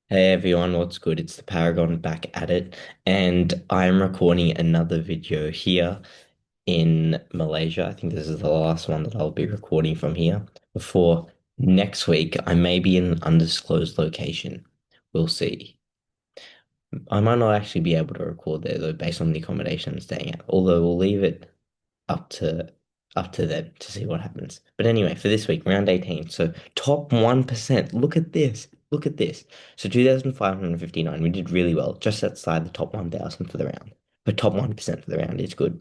Hey everyone, what's good? It's the Paragon back at it, and I'm recording another video here in Malaysia. I think this is the last one that I'll be recording from here before next week. I may be in an undisclosed location. We'll see. I might not actually be able to record there though, based on the accommodation I'm staying at. Although we'll leave it up to up to them to see what happens. But anyway, for this week, round 18. So top 1%. Look at this. Look at this. So 2,559. We did really well, just outside the top 1,000 for the round. But top 1% for the round is good.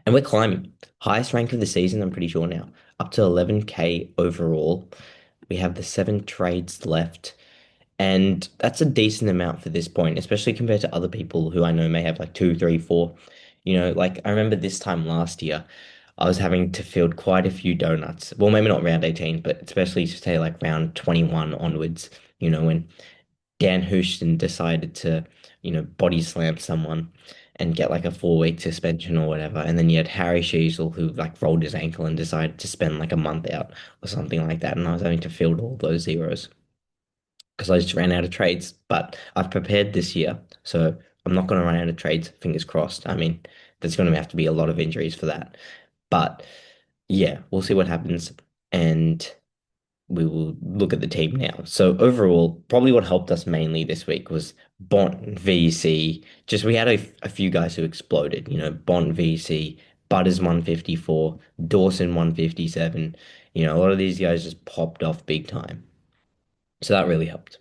And we're climbing. Highest rank of the season, I'm pretty sure now. Up to 11K overall. We have the seven trades left. And that's a decent amount for this point, especially compared to other people who I know may have like two, three, four. Like I remember this time last year, I was having to field quite a few donuts. Well, maybe not round 18, but especially to say like round 21 onwards, when Dan Houston decided to, body slam someone and get like a 4 week suspension or whatever. And then you had Harry Sheezel who like rolled his ankle and decided to spend like a month out or something like that. And I was having to field all those zeros because I just ran out of trades. But I've prepared this year, so I'm not going to run out of trades. Fingers crossed. I mean, there's going to have to be a lot of injuries for that. But yeah, we'll see what happens, and we will look at the team now. So overall, probably what helped us mainly this week was Bont VC. Just we had a few guys who exploded. Bont VC, Butters 154, Dawson 157. A lot of these guys just popped off big time. So that really helped.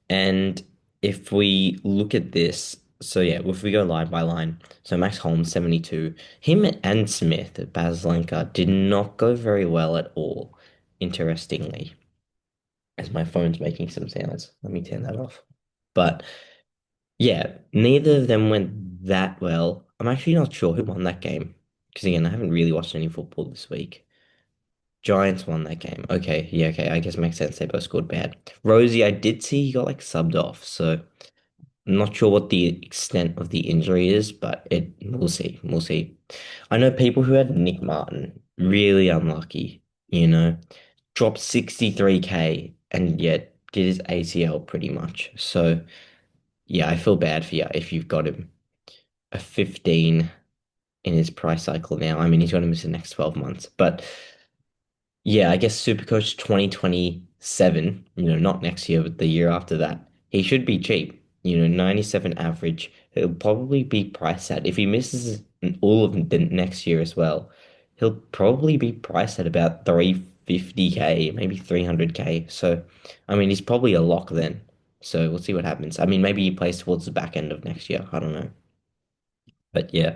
And if we look at this, so yeah, if we go line by line, so Max Holmes 72, him and Smith, Baslenka, did not go very well at all, interestingly, as my phone's making some sounds. Let me turn that off. But yeah, neither of them went that well. I'm actually not sure who won that game, because again, I haven't really watched any football this week. Giants won that game. Okay, yeah, okay, I guess it makes sense. They both scored bad. Rosie, I did see he got like subbed off, so I'm not sure what the extent of the injury is, but we'll see. We'll see. I know people who had Nick Martin, really unlucky, you know, dropped 63K and yet did his ACL pretty much. So yeah, I feel bad for you if you've got him a 15 in his price cycle now. I mean, he's going to miss the next 12 months, but yeah, I guess SuperCoach 2027, not next year, but the year after that, he should be cheap. 97 average. He'll probably be priced at, if he misses all of the next year as well, he'll probably be priced at about 350K, maybe 300K. So, I mean, he's probably a lock then. So we'll see what happens. I mean, maybe he plays towards the back end of next year. I don't know. But yeah.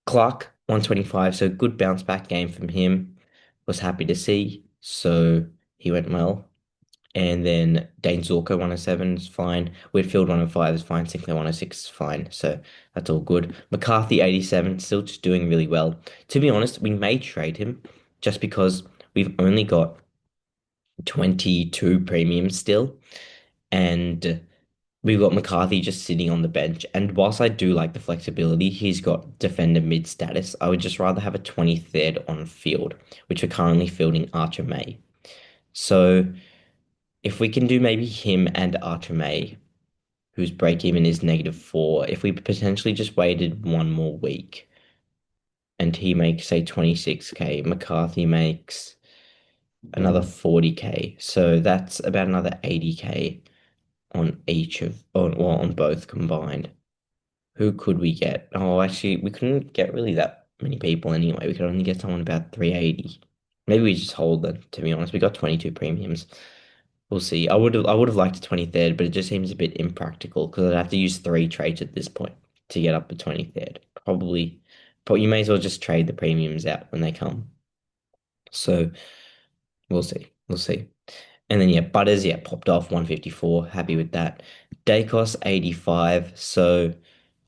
Clark, 125, so good bounce back game from him. Was happy to see. So he went well. And then Dane Zorko 107 is fine. Whitfield 105 is fine. Sinclair 106 is fine. So that's all good. McCarthy 87, still just doing really well. To be honest, we may trade him just because we've only got 22 premiums still. And we've got McCarthy just sitting on the bench. And whilst I do like the flexibility, he's got defender mid status. I would just rather have a 23rd on field, which we're currently fielding Archer May. So if we can do maybe him and Archer May, whose break even is -4, if we potentially just waited one more week and he makes, say, 26K, McCarthy makes another 40K. So that's about another 80K on on both combined. Who could we get? Oh, actually, we couldn't get really that many people anyway. We could only get someone about 380. Maybe we just hold them, to be honest. We got 22 premiums. We'll see. I would have liked a 23rd, but it just seems a bit impractical because I'd have to use three trades at this point to get up a 23rd. But you may as well just trade the premiums out when they come. So we'll see. We'll see. And then yeah, Butters, yeah, popped off 154. Happy with that. Dacos 85. So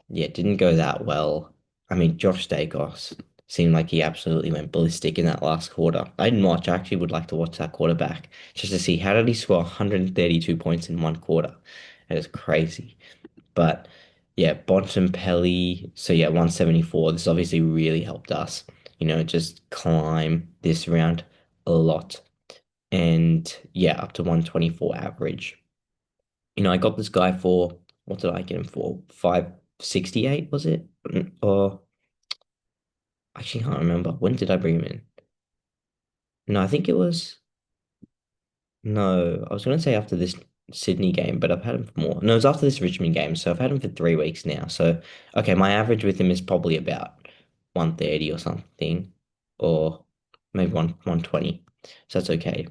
yeah, it didn't go that well. I mean, Josh Dacos seemed like he absolutely went ballistic in that last quarter. I didn't watch. I actually would like to watch that quarterback just to see how did he score 132 points in one quarter. It was crazy. But yeah, Bontempelli, so yeah, 174. This obviously really helped us, just climb this round a lot. And yeah, up to 124 average. I got this guy for what did I get him for? 568 was it? Or actually can't remember. When did I bring him in? No, I think it was no, I was gonna say after this Sydney game, but I've had him for more. No, it was after this Richmond game, so I've had him for 3 weeks now. So okay, my average with him is probably about 130 or something, or maybe 120. So that's okay.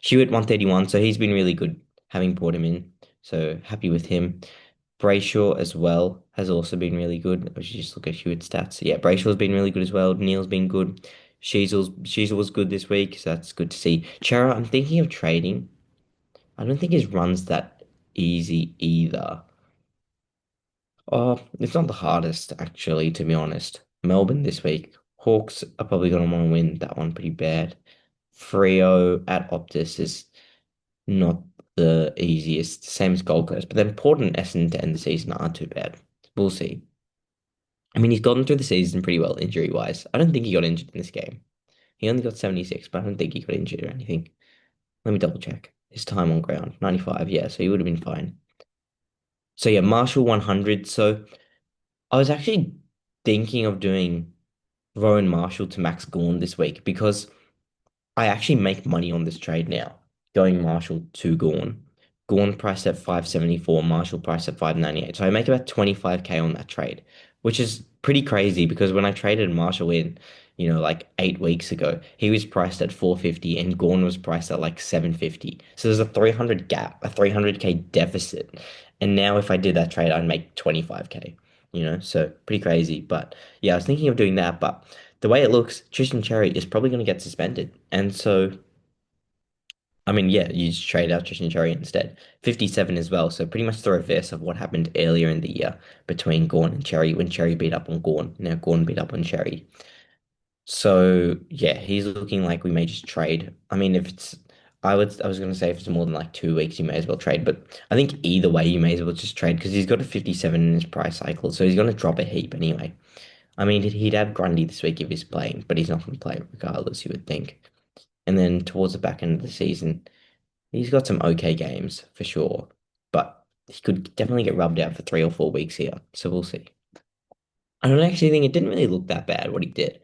Hewitt 131, so he's been really good having brought him in. So happy with him. Brayshaw as well has also been really good. I should just look at Hewitt's stats. Yeah, Brayshaw's been really good as well. Neil's been good. Sheasel was good this week, so that's good to see. Chera, I'm thinking of trading. I don't think his run's that easy either. Oh, it's not the hardest actually, to be honest. Melbourne this week. Hawks are probably gonna want to win that one pretty bad. Freo at Optus is not the easiest, same as Gold Coast. But then Port and Essendon to end the season aren't too bad. We'll see. I mean, he's gotten through the season pretty well injury wise. I don't think he got injured in this game. He only got 76, but I don't think he got injured or anything. Let me double check. His time on ground, 95. Yeah, so he would have been fine. So yeah, Marshall 100. So I was actually thinking of doing Rowan Marshall to Max Gawn this week because I actually make money on this trade now, going Marshall to Gorn. Gorn priced at 574, Marshall priced at 598. So I make about 25K on that trade, which is pretty crazy because when I traded Marshall in, like 8 weeks ago, he was priced at 450 and Gorn was priced at like 750. So there's a 300 gap, a 300K deficit. And now if I did that trade, I'd make 25K, so pretty crazy. But yeah, I was thinking of doing that, but the way it looks, Tristan Cherry is probably going to get suspended. And so, I mean, yeah, you just trade out Tristan Cherry instead. 57 as well. So pretty much the reverse of what happened earlier in the year between Gorn and Cherry when Cherry beat up on Gorn. Now Gorn beat up on Cherry. So yeah, he's looking like we may just trade. I mean, if it's I was gonna say if it's more than like 2 weeks, you may as well trade. But I think either way, you may as well just trade because he's got a 57 in his price cycle, so he's gonna drop a heap anyway. I mean, he'd have Grundy this week if he's playing, but he's not going to play regardless, you would think. And then towards the back end of the season, he's got some okay games for sure, but he could definitely get rubbed out for 3 or 4 weeks here. So we'll see. I don't actually think it didn't really look that bad what he did.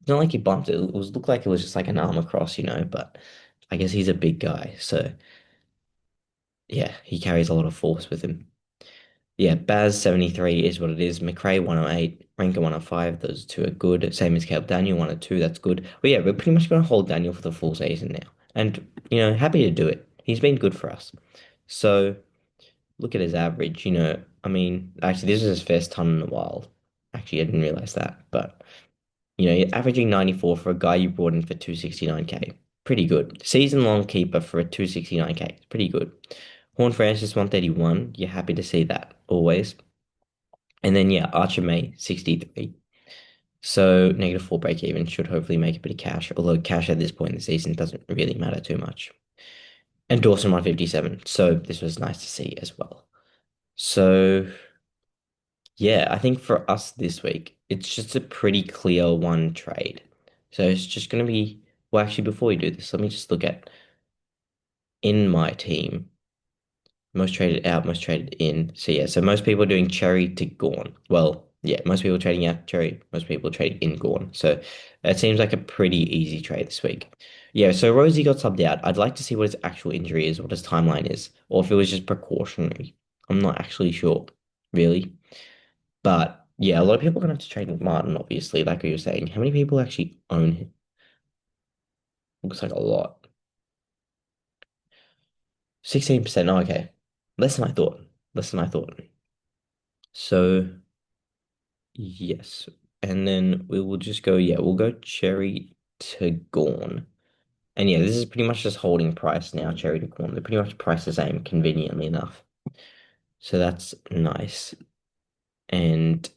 It's not like he bumped it. It was looked like it was just like an arm across, but I guess he's a big guy. So yeah, he carries a lot of force with him. Yeah, Baz 73 is what it is. McRae 108, Ranker 105. Those two are good. Same as Caleb Daniel 102. That's good. But yeah, we're pretty much going to hold Daniel for the full season now. And, happy to do it. He's been good for us. So look at his average. I mean, actually, this is his first ton in the wild. Actually, I didn't realize that. But, you're averaging 94 for a guy you brought in for 269K. Pretty good. Season long keeper for a 269K. Pretty good. Horn Francis 131. You're happy to see that always. And then yeah, Archer May 63. So -4 break even should hopefully make a bit of cash, although cash at this point in the season doesn't really matter too much. And Dawson 157. So this was nice to see as well. So yeah, I think for us this week, it's just a pretty clear one trade. So it's just gonna be well, actually before we do this, let me just look at in my team. Most traded out, most traded in. So yeah, so most people are doing Cherry to Gorn. Well, yeah, most people are trading out Cherry, most people are trading in Gorn. So it seems like a pretty easy trade this week. Yeah, so Rosie got subbed out. I'd like to see what his actual injury is, what his timeline is, or if it was just precautionary. I'm not actually sure, really. But yeah, a lot of people are gonna have to trade Martin, obviously, like you were saying. How many people actually own him? Looks like a lot. 16%. Oh, okay. Less than I thought. Less than I thought. So yes. And then we will just go, yeah, we'll go Cherry to Gorn. And yeah, this is pretty much just holding price now, Cherry to Gorn. They're pretty much priced the same, conveniently enough. So that's nice. And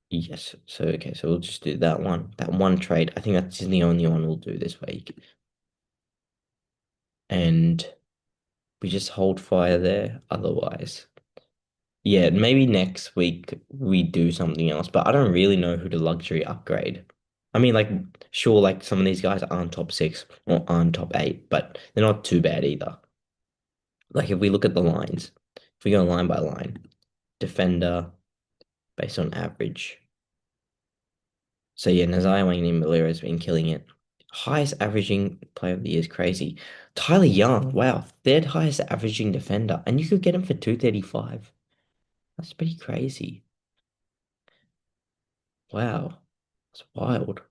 yes, so okay, so we'll just do that one. That one trade. I think that's the only one we'll do this week. And we just hold fire there otherwise. Yeah, maybe next week we do something else, but I don't really know who to luxury upgrade. I mean, like, sure, like some of these guys aren't top 6 or aren't top 8, but they're not too bad either. Like if we look at the lines, if we go line by line, defender based on average. So yeah, Nazai Wang Malira has been killing it. Highest averaging player of the year is crazy. Tyler Young, wow, third highest averaging defender, and you could get him for 235. That's pretty crazy. Wow, that's wild.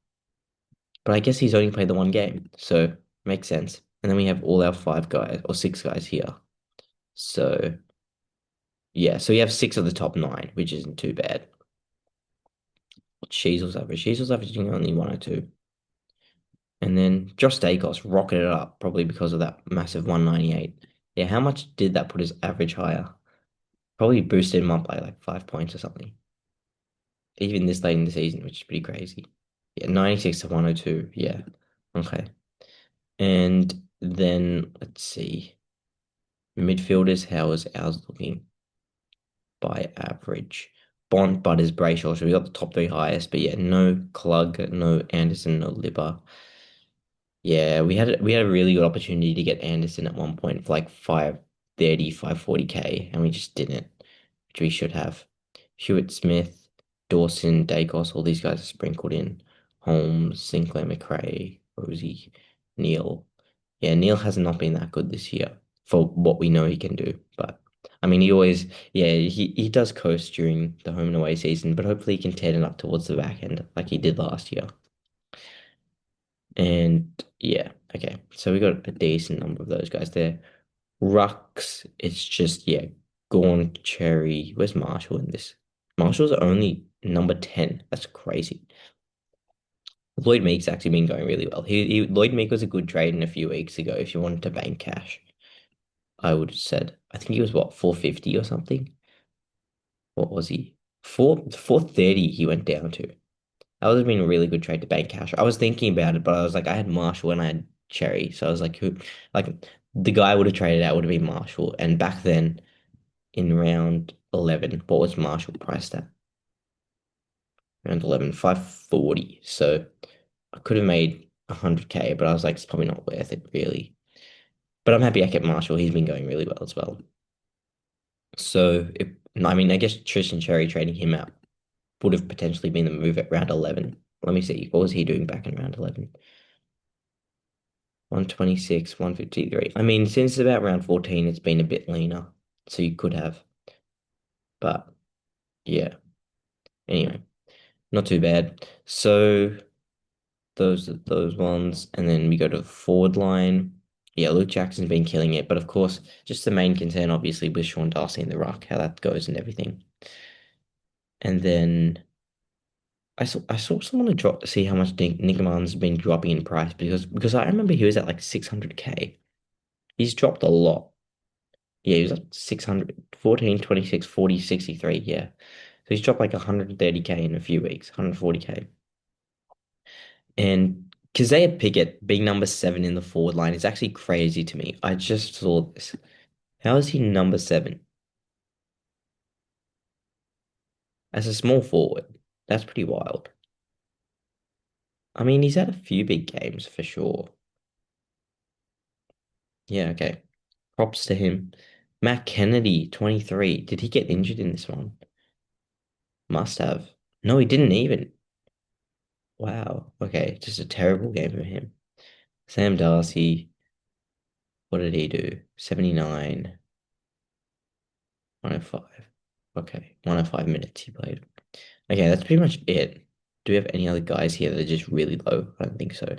But I guess he's only played the one game, so makes sense. And then we have all our five guys or six guys here. So yeah, so we have six of the top nine, which isn't too bad. What's Sheasel's average? Sheasel's averaging only 102. And then Josh Dacos rocketed it up, probably because of that massive 198. Yeah, how much did that put his average higher? Probably boosted him up by like 5 points or something. Even this late in the season, which is pretty crazy. Yeah, 96 to 102. Yeah. Okay. And then let's see. Midfielders, how is ours looking by average? Bond, Butters, Brayshaw. So we got the top three highest, but yeah, no Klug, no Anderson, no Libba. Yeah, we had a really good opportunity to get Anderson at one point for like 530, 540K, and we just didn't, which we should have. Hewitt Smith, Dawson, Dacos, all these guys are sprinkled in. Holmes, Sinclair McRae, Rosie, Neil. Yeah, Neil has not been that good this year for what we know he can do. But I mean, he always, yeah, he does coast during the home and away season, but hopefully he can turn it up towards the back end like he did last year. And yeah, okay. So we got a decent number of those guys there. Rux, it's just, yeah, Gaunt, Cherry. Where's Marshall in this? Marshall's only number 10. That's crazy. Lloyd Meek's actually been going really well. Lloyd Meek was a good trade in a few weeks ago if you wanted to bank cash. I would have said. I think he was what, 450 or something? What was he? 430 he went down to. That would have been a really good trade to bank cash. I was thinking about it, but I was like, I had Marshall and I had Cherry. So I was like, who, like, the guy I would have traded out would have been Marshall. And back then, in round 11, what was Marshall priced at? Round 11, 540. So I could have made 100K, but I was like, it's probably not worth it, really. But I'm happy I kept Marshall. He's been going really well as well. So, I mean, I guess Tristan Cherry trading him out would have potentially been the move at round 11. Let me see. What was he doing back in round 11? 126, 153. I mean, since about round 14, it's been a bit leaner. So you could have. But yeah. Anyway, not too bad. So those are those ones. And then we go to the forward line. Yeah, Luke Jackson's been killing it. But of course, just the main concern, obviously, with Sean Darcy and the Rock, how that goes and everything. And then I saw someone drop to see how much Nick Man's been dropping in price because I remember he was at like 600K. He's dropped a lot. Yeah, he was at 600, 14, 26, 40, 63. Yeah. So he's dropped like 130K in a few weeks, 140K. And Kazaya Pickett being number seven in the forward line is actually crazy to me. I just saw this. How is he number seven as a small forward? That's pretty wild. I mean, he's had a few big games for sure. Yeah, okay. Props to him. Matt Kennedy, 23. Did he get injured in this one? Must have. No, he didn't even. Wow. Okay, just a terrible game for him. Sam Darcy, what did he do? 79, 105. Okay, 105 minutes he played. Okay, that's pretty much it. Do we have any other guys here that are just really low? I don't think so.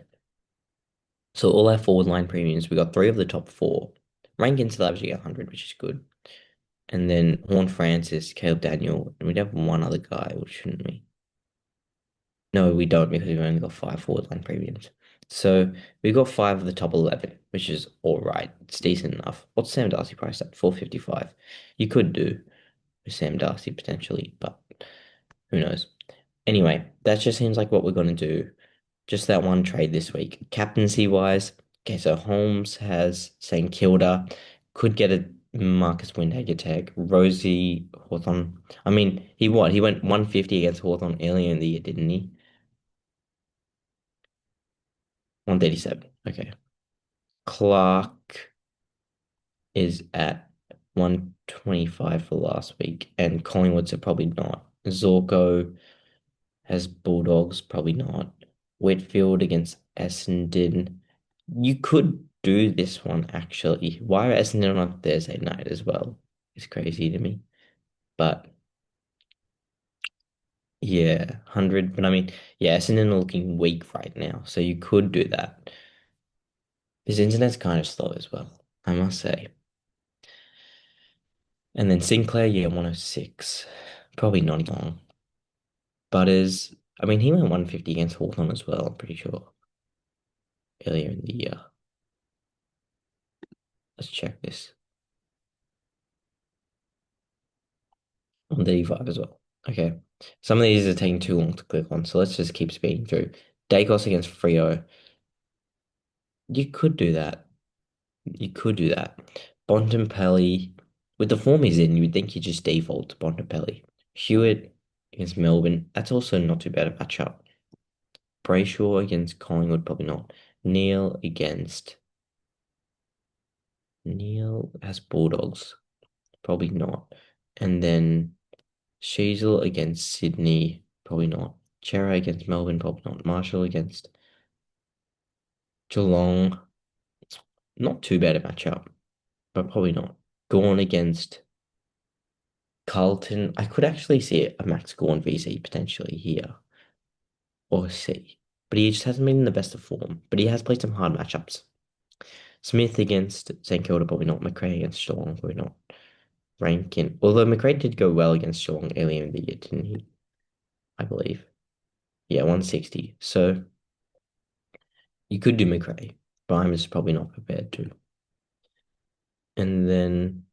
So all our forward line premiums, we got three of the top four. Rankin's still averaging 100, which is good. And then Horn Francis, Caleb Daniel, and we'd have one other guy, which shouldn't we? No, we don't because we've only got five forward line premiums. So we got five of the top 11, which is all right. It's decent enough. What's Sam Darcy priced at? 455. You could do with Sam Darcy potentially, but who knows? Anyway, that just seems like what we're going to do. Just that one trade this week. Captaincy wise, okay, so Holmes has St Kilda, could get a Marcus Windhager tag. Rosie Hawthorn. I mean, he what? He went 150 against Hawthorn earlier in the year, didn't he? 137. Okay. Clark. is at 125 for last week, and Collingwood's are probably not. Zorko has Bulldogs, probably not. Whitfield against Essendon. You could do this one actually. Why are Essendon on Thursday night as well? It's crazy to me. But yeah, 100. But I mean, yeah, Essendon are looking weak right now, so you could do that. This internet's kind of slow as well, I must say. And then Sinclair, yeah, 106. Probably not long. Butters, I mean, he went 150 against Hawthorn as well, I'm pretty sure, earlier in the year. Let's check this. On D5 as well. Okay. Some of these are taking too long to click on, so let's just keep speeding through. Dacos against Frio. You could do that. You could do that. Bontempelli, with the form he's in, you would think you just default to Bontempelli. Hewitt against Melbourne. That's also not too bad a matchup. Brayshaw against Collingwood, probably not. Neil against Neil has Bulldogs, probably not. And then Sheasel against Sydney, probably not. Chera against Melbourne, probably not. Marshall against Geelong, not too bad a matchup, but probably not. Gawn against Carlton, I could actually see a Max Gawn VC potentially here, or C. But he just hasn't been in the best of form. But he has played some hard matchups. Smith against St Kilda, probably not. McRae against Geelong, probably not. Rankin, although McRae did go well against Geelong earlier in the year, didn't he? I believe. Yeah, 160. So you could do McRae, but I'm just probably not prepared to. And then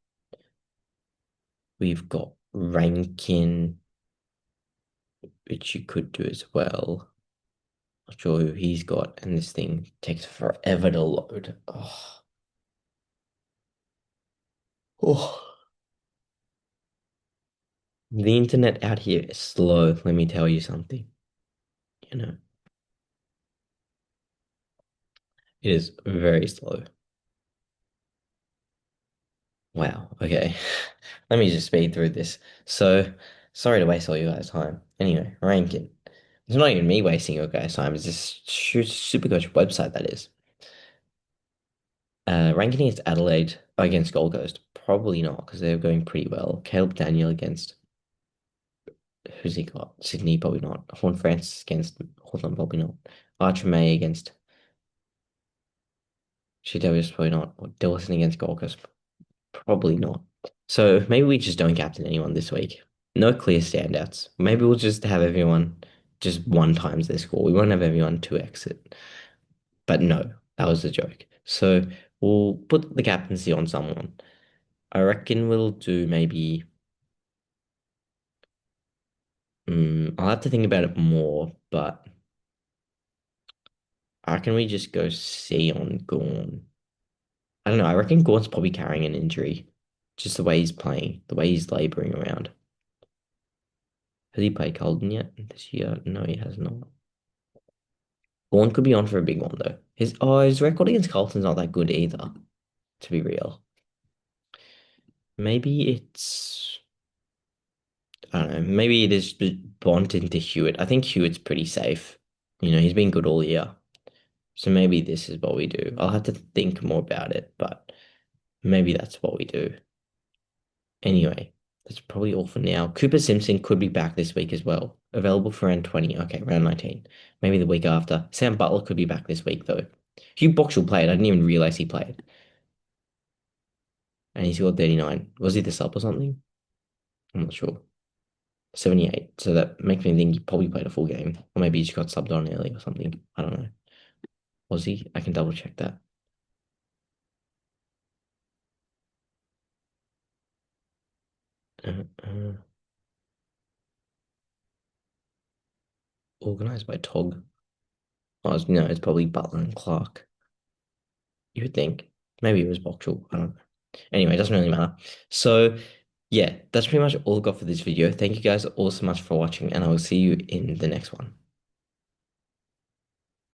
we've got Rankin, which you could do as well. Not sure who he's got, and this thing takes forever to load. Oh, oh. The internet out here is slow, let me tell you something. You know, it is very slow. Wow, okay. Let me just speed through this. So, sorry to waste all you guys' time. Anyway, Rankin. It's not even me wasting your guys' time, it's this Supercoach website that is. Rankin against Adelaide against Gold Coast. Probably not, because they're going pretty well. Caleb Daniel against who's he got? Sydney, probably not. Horn Francis against Hawthorn, probably not. Archer May against Shitavius, probably not. Or Dawson against Gold Coast, probably not. So maybe we just don't captain anyone this week. No clear standouts. Maybe we'll just have everyone just one times their score. We won't have everyone two exit. But no, that was a joke. So we'll put the captaincy on someone. I reckon we'll do maybe. I'll have to think about it more, but I reckon we just go C on Gorn. I don't know. I reckon Gorn's probably carrying an injury. Just the way he's playing, the way he's laboring around. Has he played Colden yet this year? No, he has not. Gorn could be on for a big one though. His record against Carlton's not that good either, to be real. Maybe it's I don't know. Maybe it is Bont into Hewitt. I think Hewitt's pretty safe. He's been good all year. So maybe this is what we do. I'll have to think more about it, but maybe that's what we do. Anyway, that's probably all for now. Cooper Simpson could be back this week as well. Available for round 20. Okay, round 19. Maybe the week after. Sam Butler could be back this week though. Hugh Boxall played. I didn't even realize he played. And he scored 39. Was he the sub or something? I'm not sure. 78. So that makes me think he probably played a full game. Or maybe he just got subbed on early or something. I don't know. Was he? I can double check that. Uh, uh, Organized by Tog. Oh, no, it's probably Butler and Clark. You would think. Maybe it was Boxall. I don't know. Anyway, it doesn't really matter. So, yeah, that's pretty much all I've got for this video. Thank you guys all so much for watching, and I will see you in the next one.